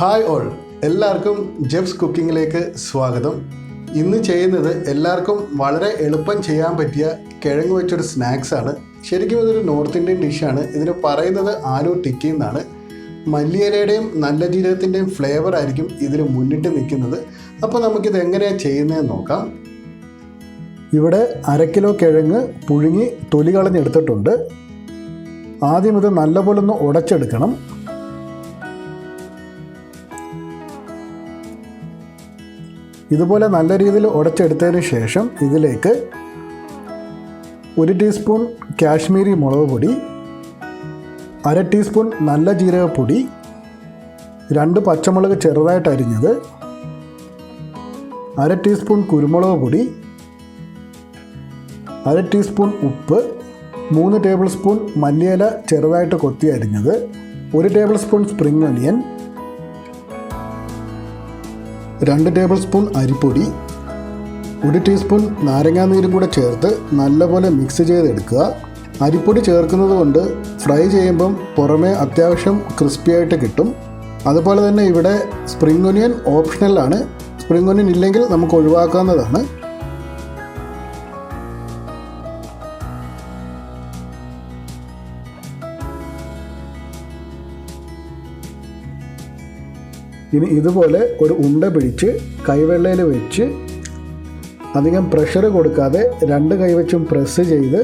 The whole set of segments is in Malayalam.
ഹായ് ഓൾ, എല്ലാവർക്കും ജെഫ്സ് കുക്കിങ്ങിലേക്ക് സ്വാഗതം. ഇന്ന് ചെയ്യുന്നത് എല്ലാവർക്കും വളരെ എളുപ്പം ചെയ്യാൻ പറ്റിയ കിഴങ്ങ് വെച്ചൊരു സ്നാക്സാണ്. ശരിക്കും ഇതൊരു നോർത്ത് ഇന്ത്യൻ ഡിഷാണ്. ഇതിന് പറയുന്നത് ആലു ടിക്കി എന്നാണ്. മല്ലിയിലയുടെയും നല്ല ജീരകത്തിൻ്റെയും ഫ്ലേവർ ആയിരിക്കും ഇതിൽ മുന്നിട്ട് നിൽക്കുന്നത്. അപ്പോൾ നമുക്കിത് എങ്ങനെയാണ് ചെയ്യുന്നതെന്ന് നോക്കാം. ഇവിടെ 1/2 കിലോ കിഴങ്ങ് പുഴുങ്ങി തൊലി കളഞ്ഞെടുത്തിട്ടുണ്ട്. ആദ്യം ഇത് നല്ലപോലെ ഒന്ന് ഉടച്ചെടുക്കണം. ഇതുപോലെ നല്ല രീതിയിൽ ഉടച്ചെടുത്തതിന് ശേഷം ഇതിലേക്ക് 1 ടീസ്പൂൺ കാശ്മീരി മുളക് പൊടി, 1/2 ടീസ്പൂൺ നല്ല ജീരകപ്പൊടി, 2 പച്ചമുളക് ചെറുതായിട്ട് അരിഞ്ഞത്, 1/2 ടീസ്പൂൺ കുരുമുളക് പൊടി, 1/2 ടീസ്പൂൺ ഉപ്പ്, 3 ടേബിൾ സ്പൂൺ മല്ലിയില ചെറുതായിട്ട് കൊത്തി അരിഞ്ഞത്, 1 table spoon spring onion, 2 table spoon അരിപ്പൊടി, 1 ടീസ്പൂൺ നാരങ്ങാനീരും കൂടെ ചേർത്ത് നല്ലപോലെ മിക്സ് ചെയ്തെടുക്കുക. അരിപ്പൊടി ചേർക്കുന്നത് കൊണ്ട് ഫ്രൈ ചെയ്യുമ്പം പുറമേ അത്യാവശ്യം ക്രിസ്പി ആയിട്ട് കിട്ടും. അതുപോലെ തന്നെ ഇവിടെ സ്പ്രിംഗ് ഒനിയൻ ഓപ്ഷണലാണ്. സ്പ്രിംഗ് ഒനിയൻ ഇല്ലെങ്കിൽ നമുക്ക് ഒഴിവാക്കാവുന്നതാണ്. ഇനി ഇതുപോലെ ഒരു ഉണ്ട പിടിച്ച് കൈവെള്ളയിൽ വെച്ച് അധികം പ്രഷർ കൊടുക്കാതെ 2 കൈവച്ചും പ്രസ് ചെയ്ത്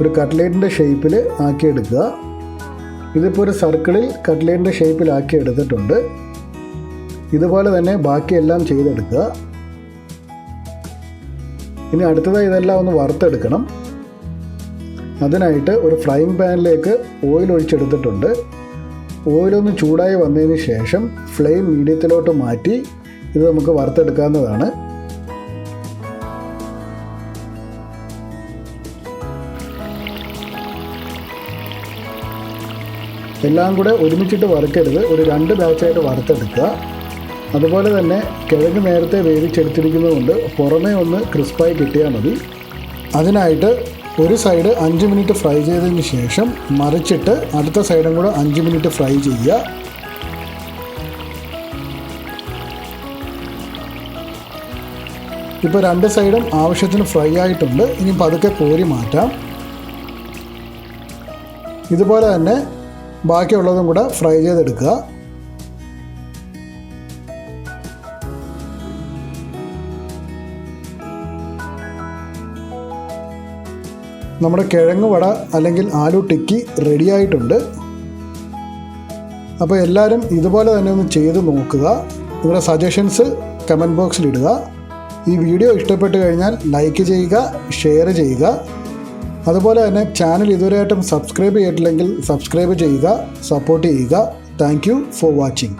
ഒരു കട്ട്ലേറ്റിൻ്റെ ഷേപ്പിൽ ആക്കിയെടുക്കുക. ഇതിപ്പോൾ ഒരു സർക്കിളിൽ കട്ട്ലേറ്റിൻ്റെ ഷേപ്പിലാക്കി എടുത്തിട്ടുണ്ട്. ഇതുപോലെ തന്നെ ബാക്കിയെല്ലാം ചെയ്തെടുക്കുക. ഇനി അടുത്തതായി ഇതെല്ലാം ഒന്ന് വറുത്തെടുക്കണം. അതിനായിട്ട് ഒരു ഫ്രൈയിങ് പാനിലേക്ക് ഓയിൽ ഒഴിച്ചെടുത്തിട്ടുണ്ട്. ഓയിലൊന്ന് ചൂടായി വന്നതിന് ശേഷം ഫ്ലെയിം മീഡിയത്തിലോട്ട് മാറ്റി ഇത് നമുക്ക് വറുത്തെടുക്കാവുന്നതാണ്. എല്ലാം കൂടെ ഒരുമിച്ചിട്ട് വറുക്കരുത്, ഒരു 2 ബാച്ചായിട്ട് വറുത്തെടുക്കുക. അതുപോലെ തന്നെ കിഴങ്ങ് നേരത്തെ വേവിച്ചെടുത്തിരിക്കുന്നതുകൊണ്ട് പുറമേ ഒന്ന് ക്രിസ്പായി കിട്ടിയാൽ മതി. അതിനായിട്ട് ഒരു സൈഡ് 5 മിനിറ്റ് ഫ്രൈ ചെയ്തതിന് ശേഷം മറിച്ചിട്ട് അടുത്ത സൈഡും കൂടെ 5 മിനിറ്റ് ഫ്രൈ ചെയ്യുക. ഇപ്പോൾ 2 സൈഡും ആവശ്യത്തിന് ഫ്രൈ ആയിട്ടുണ്ട്. ഇനി പതുക്കെ കോരി മാറ്റാം. ഇതുപോലെ തന്നെ ബാക്കിയുള്ളതും കൂടെ ഫ്രൈ ചെയ്തെടുക്കുക. നമ്മുടെ കിഴങ്ങ് വട അല്ലെങ്കിൽ ആലു ടിക്കി റെഡി ആയിട്ടുണ്ട്. അപ്പോൾ എല്ലാവരും ഇതുപോലെ തന്നെ ഒന്ന് ചെയ്ത് നോക്കുക. നിങ്ങളുടെ സജഷൻസ് കമൻറ്റ് ബോക്സിൽ ഇടുക. ഈ വീഡിയോ ഇഷ്ടപ്പെട്ട് കഴിഞ്ഞാൽ ലൈക്ക് ചെയ്യുക, ഷെയർ ചെയ്യുക. അതുപോലെ തന്നെ ചാനൽ ഇതുവരെയായിട്ടും സബ്സ്ക്രൈബ് ചെയ്തിട്ടില്ലെങ്കിൽ സബ്സ്ക്രൈബ് ചെയ്യുക, സപ്പോർട്ട് ചെയ്യുക. Thank you for watching.